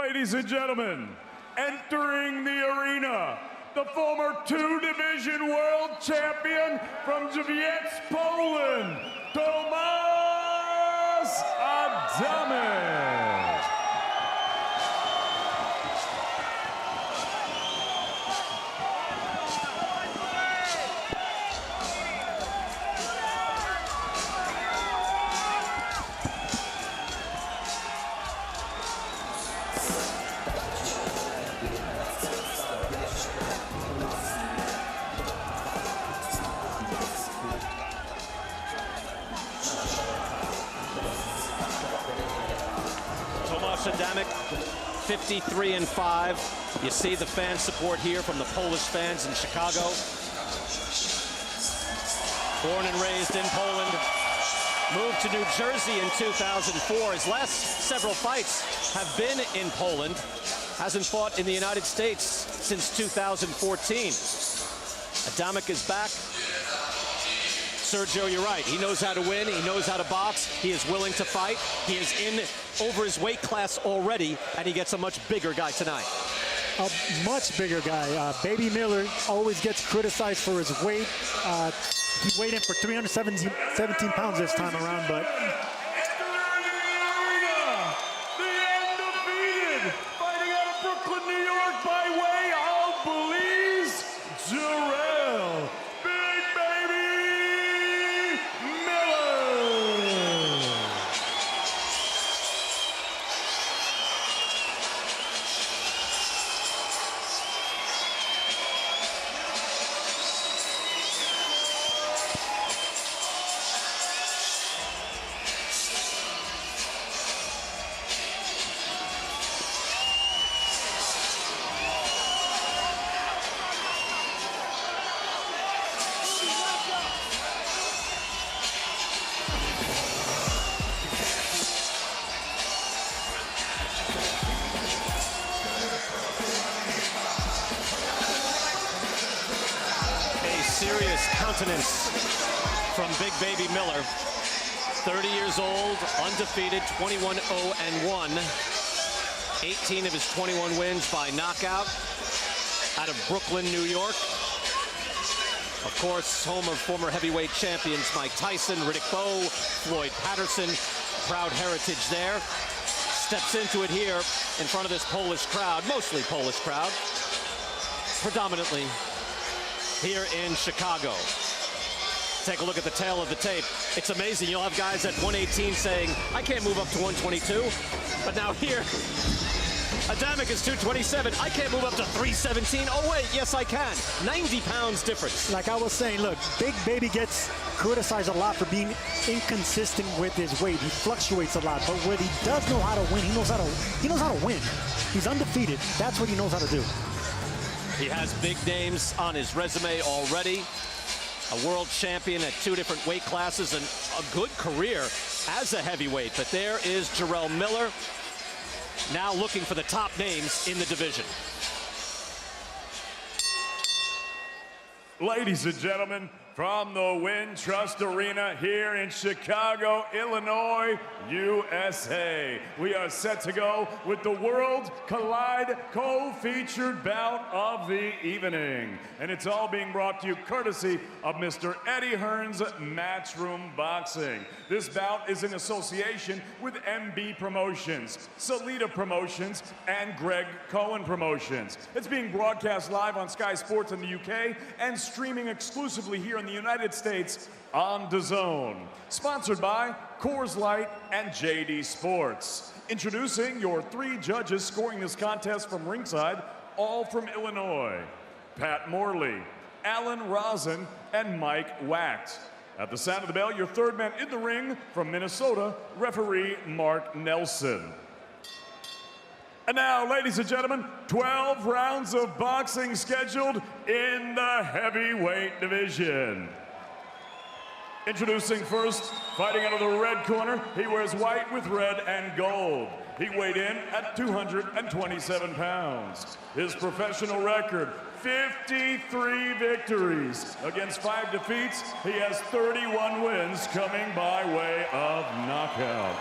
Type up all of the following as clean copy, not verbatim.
Ladies and gentlemen, entering the arena, the former two-division world champion from Jarrell, Poland, Adamek. Adamek, 53-5. You see the fan support here from the Polish fans in Chicago. Born and raised in Poland, moved to New Jersey in 2004. His last several fights have been in Poland. Hasn't fought in the United States since 2014. Adamek is back. Sergio, you're right. He knows how to win. He knows how to box. He is willing to fight. He is in over his weight class already, and he gets a much bigger guy tonight. A much bigger guy. Baby Miller always gets criticized for his weight. He weighed in for 317 pounds this time around, but the undefeated, fighting out of Brooklyn, New York, by way of Belize, Jarrell. Serious countenance from Big Baby Miller. 30 years old, undefeated, 21-0-1. 18 of his 21 wins by knockout out of Brooklyn, New York. Of course, home of former heavyweight champions Mike Tyson, Riddick Bowe, Floyd Patterson. Proud heritage there. Steps into it here in front of this Polish crowd, mostly Polish crowd, predominantly here in Chicago. Take a look at the tail of the tape. It's amazing. You'll have guys at 118 saying, I can't move up to 122. But now here, Adamek is 227. I can't move up to 317. Oh, wait, yes, I can. 90 pounds difference. like I was saying, look, Big Baby gets criticized a lot for being inconsistent with his weight. He fluctuates a lot, but what he does know how to win, he knows how to win. He's undefeated. That's what he knows how to do. He has big names on his resume already. A world champion at 2 different weight classes and a good career as a heavyweight. But there is Jarrell Miller, now looking for the top names in the division. Ladies and gentlemen, from the Wintrust Arena here in Chicago, Illinois, USA, we are set to go with the World Collide co-featured bout of the evening. And it's all being brought to you courtesy of Mr. Eddie Hearn's Matchroom Boxing. This bout is in association with MB Promotions, Salida Promotions, and Greg Cohen Promotions. It's being broadcast live on Sky Sports in the UK and streaming exclusively here in the United States on DAZN. Sponsored by Coors Light and JD Sports. Introducing your 3 judges scoring this contest from ringside, all from Illinois: Pat Morley, Alan Rosen, and Mike Wacht. At the sound of the bell, your third man in the ring from Minnesota, referee Mark Nelson. And now, ladies and gentlemen, 12 rounds of boxing scheduled in the heavyweight division. Introducing first, fighting out of the red corner, he wears white with red and gold. He weighed in at 227 pounds. His professional record, 53 victories. Against 5 defeats, he has 31 wins coming by way of knockout.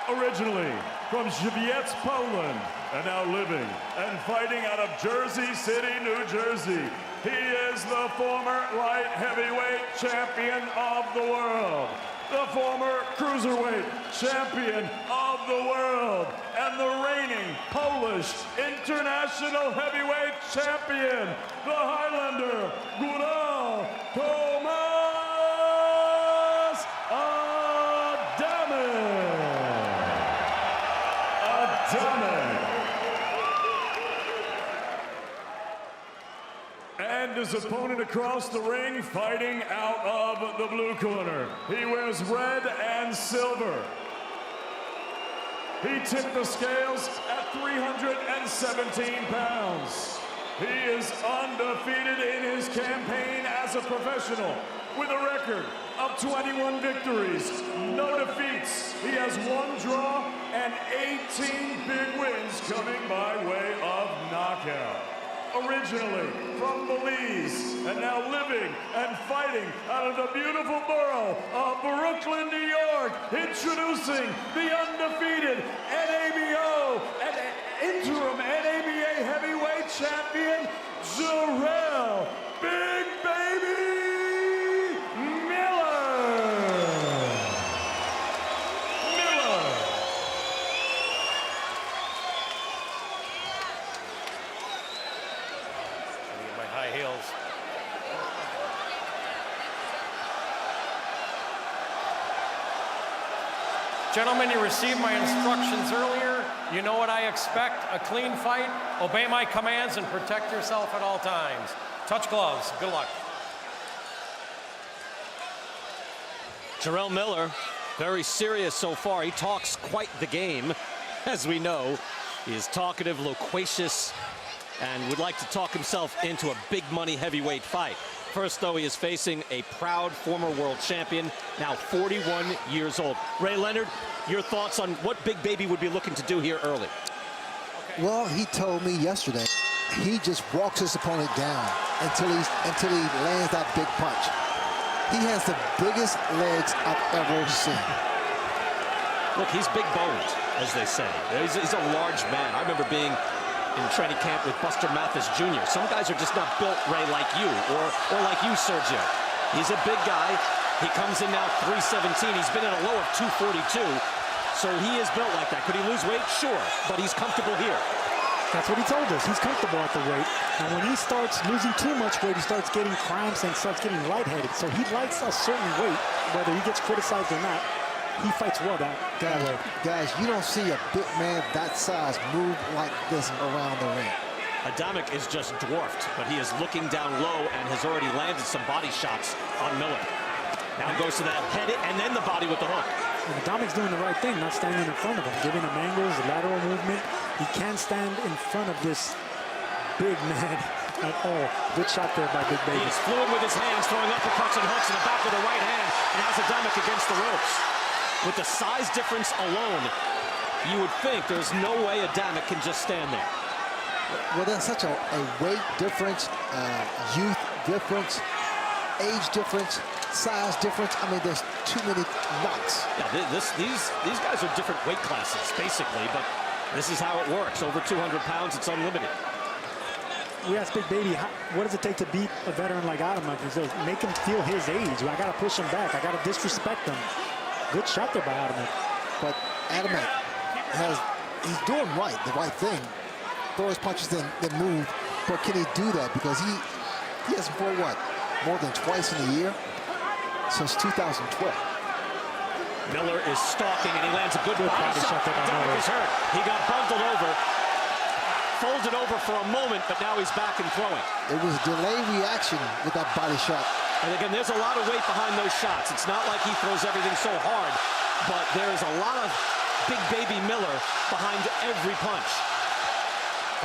Originally from Żywiec, Poland, and now living and fighting out of Jersey City, New Jersey, he is the former light heavyweight champion of the world, the former cruiserweight champion of the world, and the reigning Polish international heavyweight champion, the Highlander, Jarrell Adamek. And his opponent across the ring, fighting out of the blue corner. He wears red and silver. He tipped the scales at 317 pounds. He is undefeated in his campaign as a professional with a record of 21 victories, no defeats. He has 1 draw and 18 big wins coming by way of knockout. Originally from Belize and now living and fighting out of the beautiful borough of Brooklyn, New York, introducing the undefeated NABO and interim NABA heavyweight champion, Jarrell Big Baby Miller. My high heels. Gentlemen, you received my instructions earlier. You know what I expect, a clean fight. Obey my commands and protect yourself at all times. Touch gloves. Good luck. Jarrell Miller, very serious so far. He talks quite the game, as we know. He is talkative, loquacious, and would like to talk himself into a big money heavyweight fight. First, though, he is facing a proud former world champion, now 41 years old. Ray Leonard, your thoughts on what Big Baby would be looking to do here early? Well, he told me yesterday he just walks his opponent down until he lands that big punch. He has the biggest legs I've ever seen. Look, he's big boned, as they say. He's a large man. I remember being in training camp with Buster Mathis Jr. Some guys are just not built, Ray, like you, or like you, Sergio. He's a big guy. He comes in now 317. He's been at a low of 242, so he is built like that. Could he lose weight? Sure, but he's comfortable here. That's what he told us. He's comfortable at the weight. And when he starts losing too much weight, he starts getting cramps and starts getting lightheaded. So he likes a certain weight, whether he gets criticized or not. He fights well that way. Guys, you don't see a big man that size move like this around the ring. Adamek is just dwarfed, but he is looking down low and has already landed some body shots on Miller. Now goes to that head and then the body with the hook. And Adamek's doing the right thing, not standing in front of him, giving him angles, lateral movement. He can't stand in front of this big man at all. Good shot there by Big Baby. He is fluid with his hands, throwing uppercuts and hooks in the back with the right hand, and has Adamek against the ropes. With the size difference alone, you would think there's no way Adamek can just stand there. Well, there's such a weight difference, youth difference, age difference, size difference. I mean, there's too many knots. Yeah, these guys are different weight classes, basically, but this is how it works. Over 200 pounds, it's unlimited. We asked Big Baby, what does it take to beat a veteran like Adamek? He says, make him feel his age. I got to push him back. I got to disrespect him. Good shot there by Adamek. But Adamek he's doing the right thing. Throw his punches, then move. But can he do that? Because he hasn't fought, what, more than twice in a year since 2012. Miller is stalking, and he lands a good body shot. Adamek is hurt. He got bundled over, folded over for a moment, but now he's back and throwing. It was a delayed reaction with that body shot. And again, there's a lot of weight behind those shots. It's not like he throws everything so hard, but there's a lot of Big Baby Miller behind every punch.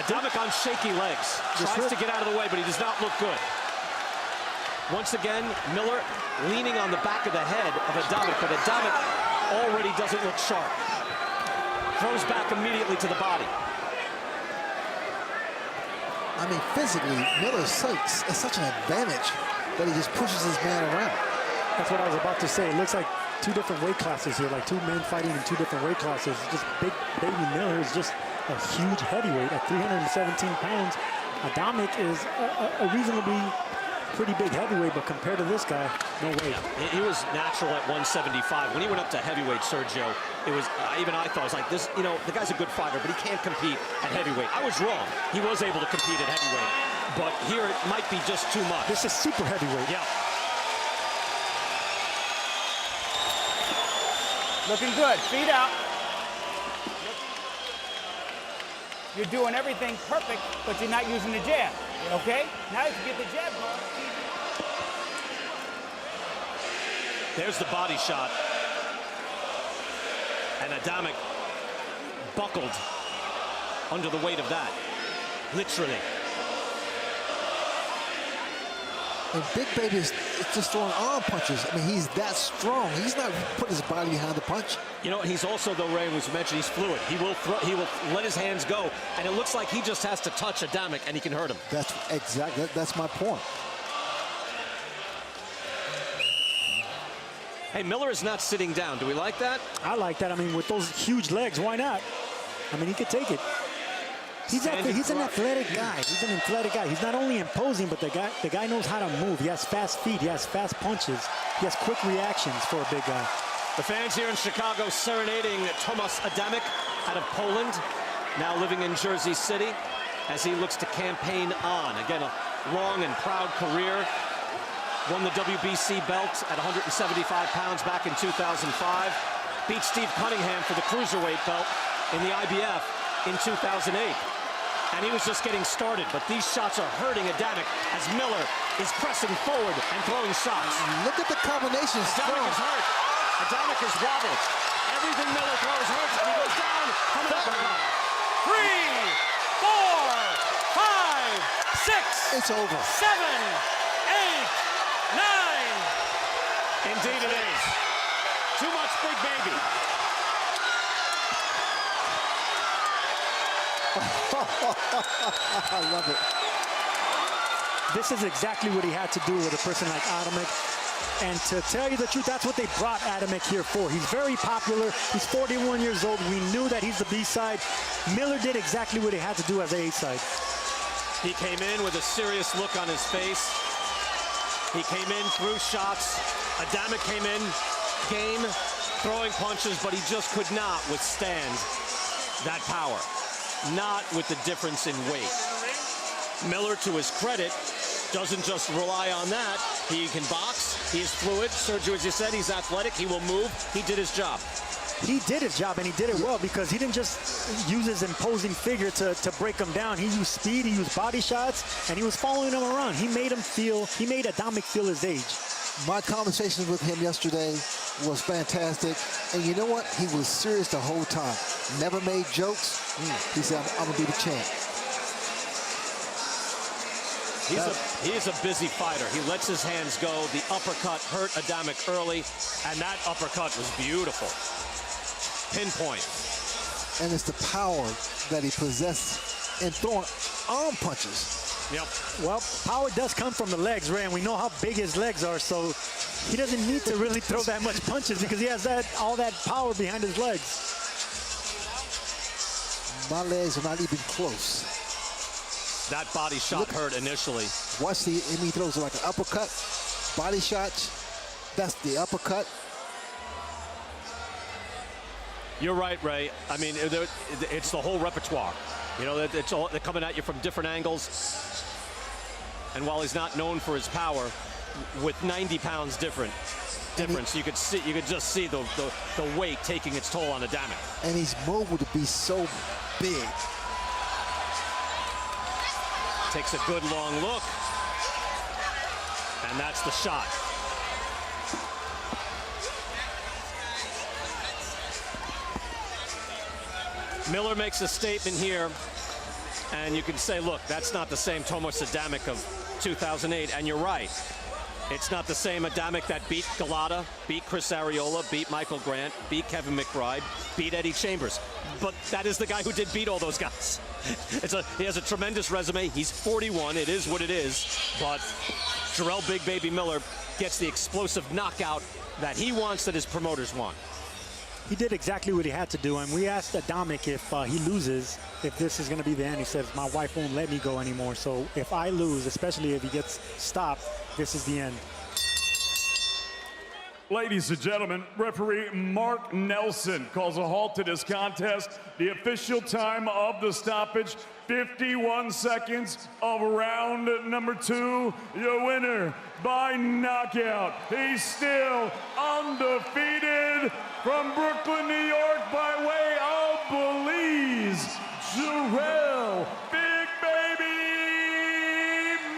Adamek on shaky legs. Tries to get out of the way, but he does not look good. Once again, Miller leaning on the back of the head of Adamek, but Adamek already doesn't look sharp. Throws back immediately to the body. I mean, physically, Miller is such an advantage that he just pushes his man around. That's what I was about to say. It looks like two different weight classes here, like two men fighting in two different weight classes. Just Big Baby Miller is just a huge heavyweight at 317 pounds. Adamek is a reasonably pretty big heavyweight, but compared to this guy, no way. Yeah, he was natural at 175. When he went up to heavyweight, Sergio, it was, even I thought, it was like this, you know, the guy's a good fighter, but he can't compete at heavyweight. I was wrong. He was able to compete at heavyweight, but here it might be just too much. This is super heavyweight. Yeah. Looking good, feet out. You're doing everything perfect, but you're not using the jab, okay? Now you can get the jab going. There's the body shot. And Adamek buckled under the weight of that, literally. And Big Baby is just throwing arm punches. I mean, he's that strong. He's not putting his body behind the punch. You know, he's also, though, Ray was mentioned, he's fluid. He will let his hands go, and it looks like he just has to touch Adamek, and he can hurt him. That's exactly, that's my point. Hey, Miller is not sitting down. Do we like that? I like that. I mean, with those huge legs, why not? I mean, he could take it. He's an athletic guy. He's an athletic guy. He's not only imposing, but the guy knows how to move. He has fast feet. He has fast punches. He has quick reactions for a big guy. The fans here in Chicago serenading Tomasz Adamek out of Poland, now living in Jersey City as he looks to campaign on. Again, a long and proud career. Won the WBC belt at 175 pounds back in 2005. Beat Steve Cunningham for the cruiserweight belt in the IBF in 2008. And he was just getting started, but these shots are hurting Adamek as Miller is pressing forward and throwing shots. Look at the combinations. Adamek is hurt. Adamek is wobbled. Everything Miller throws hurts, and he goes down. Coming up. 3, 4, 5, 6. It's over. 7, 8, 9. Indeed it is. Too much Big Baby. I love it. This is exactly what he had to do with a person like Adamek. And to tell you the truth, that's what they brought Adamek here for. He's very popular. He's 41 years old. We knew that he's the B-side. Miller did exactly what he had to do as the A-side. He came in with a serious look on his face. He came in, threw shots. Adamek came in, game, throwing punches, but he just could not withstand that power. Not with the difference in weight. Miller, to his credit, doesn't just rely on that. He can box. He is fluid. Sergio, as you said, he's athletic. He will move. He did his job. He did his job, and he did it well because he didn't just use his imposing figure to break him down. He used speed, he used body shots, and he was following him around. He made Adamek feel his age. My conversation with him yesterday was fantastic. And you know what? He was serious the whole time. Never made jokes. He said, I'm going to be the champ. He's a busy fighter. He lets his hands go. The uppercut hurt Adamek early, and that uppercut was beautiful. Pinpoint. And it's the power that he possessed in throwing arm punches. Yep. Well, power does come from the legs, Ray, and we know how big his legs are, so he doesn't need to really throw that much punches because he has all that power behind his legs. My legs are not even close. That body shot hurt initially. Watch he throws like an uppercut, body shots. That's the uppercut. You're right, Ray. I mean, it's the whole repertoire. You know, they're coming at you from different angles. And while he's not known for his power, with 90 pounds difference, you could just see the weight taking its toll on Adamek. And he's mobile to be so big. Takes a good long look. And that's the shot. Miller makes a statement here, and you can say, look, that's not the same Tomasz Adamek of 2008, and you're right. It's not the same Adamek that beat Galata, beat Chris Arreola, beat Michael Grant, beat Kevin McBride, beat Eddie Chambers. But that is the guy who did beat all those guys. He has a tremendous resume. He's 41. It is what it is. But Jarrell Big Baby Miller gets the explosive knockout that he wants, that his promoters want. He did exactly what he had to do, and we asked Adamek if he loses, if this is going to be the end. He says, my wife won't let me go anymore, so if I lose, especially if he gets stopped, this is the end. Ladies and gentlemen, referee Mark Nelson calls a halt to this contest. The official time of the stoppage, 51 seconds of round number 2. Your winner by knockout. He's still undefeated from Brooklyn, New York, by way of Belize, Jarrell Big Baby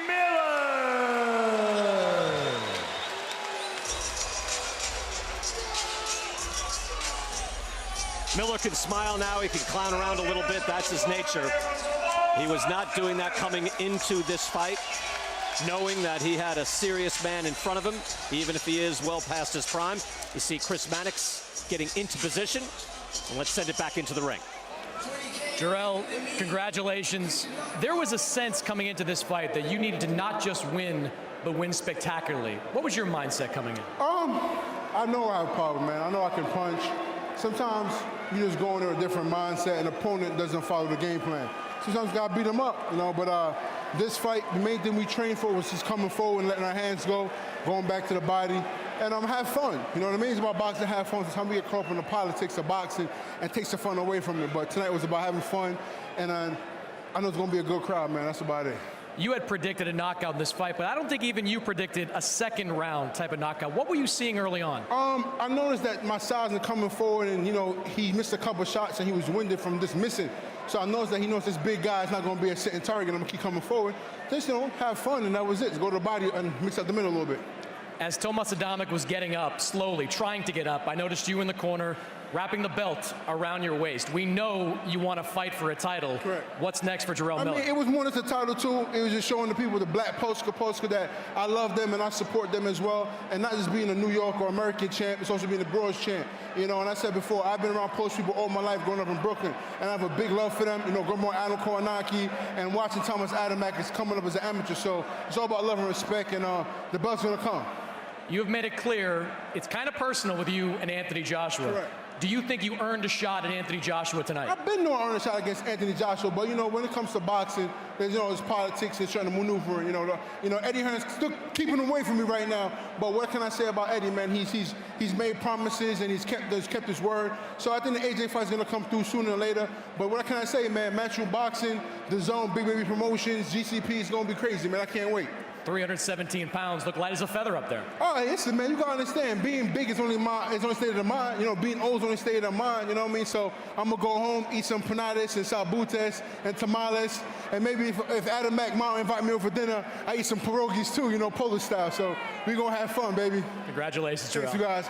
Miller. Miller can smile now. He can clown around a little bit. That's his nature. He was not doing that coming into this fight, knowing that he had a serious man in front of him, even if he is well past his prime. You see Chris Mannix getting into position, and let's send it back into the ring. Jarrell, congratulations. There was a sense coming into this fight that you needed to not just win, but win spectacularly. What was your mindset coming in? I know I have a problem, man. I know I can punch. Sometimes you just go in there with a different mindset, and the opponent doesn't follow the game plan. Sometimes you gotta beat them up, you know, but this fight, the main thing we trained for was just coming forward and letting our hands go, going back to the body, and have fun. You know what I mean? It's about boxing, have fun. Sometimes we get caught up in the politics of boxing and takes the fun away from it. But tonight was about having fun, and I know it's gonna be a good crowd, man. That's about it. You had predicted a knockout in this fight, but I don't think even you predicted a second round type of knockout. What were you seeing early on? I noticed that my size is coming forward, and, you know, he missed a couple shots, and he was winded from just missing. So I noticed that he knows this big guy is not going to be a sitting target. I'm going to keep coming forward. Just, you know, have fun, and that was it. Just go to the body and mix up the middle a little bit. As Tomas Adamek was getting up, slowly, trying to get up, I noticed you in the corner, wrapping the belt around your waist. We know you want to fight for a title. Correct. What's next for Jarrell Miller? I mean, it was more than a title, too. It was just showing the people the black poster that I love them and I support them as well. And not just being a New York or American champ, it's also being a Bronx champ. You know, and I said before, I've been around post people all my life growing up in Brooklyn. And I have a big love for them. You know, growing up Adam Kownacki and watching Thomas Adamek is coming up as an amateur. So it's all about love and respect, and the belt's going to come. You have made it clear it's kind of personal with you and Anthony Joshua. Correct. Do you think you earned a shot at Anthony Joshua tonight? I've been known to earn a shot against Anthony Joshua, but, you know, when it comes to boxing, there's, you know, there's politics and trying to maneuver. You know, Eddie Hearn's still keeping away from me right now. But what can I say about Eddie, man? He's made promises and he's kept his word. So I think the AJ fight's gonna come through sooner or later. But what can I say, man? Matchroom Boxing, The Zone, Big Baby Promotions, GCP is gonna be crazy, man. I can't wait. 317 pounds, look light as a feather up there. Oh, listen, man, you gotta understand, being big is only state of the mind. You know, being old is only state of the mind, you know what I mean? So I'm gonna go home, eat some panadas and salbutes and tamales, and maybe if Adamek might invite me over for dinner, I eat some pierogies too, you know, Polish style. So we gonna have fun, baby. Congratulations, Jarrell. Thanks, you guys.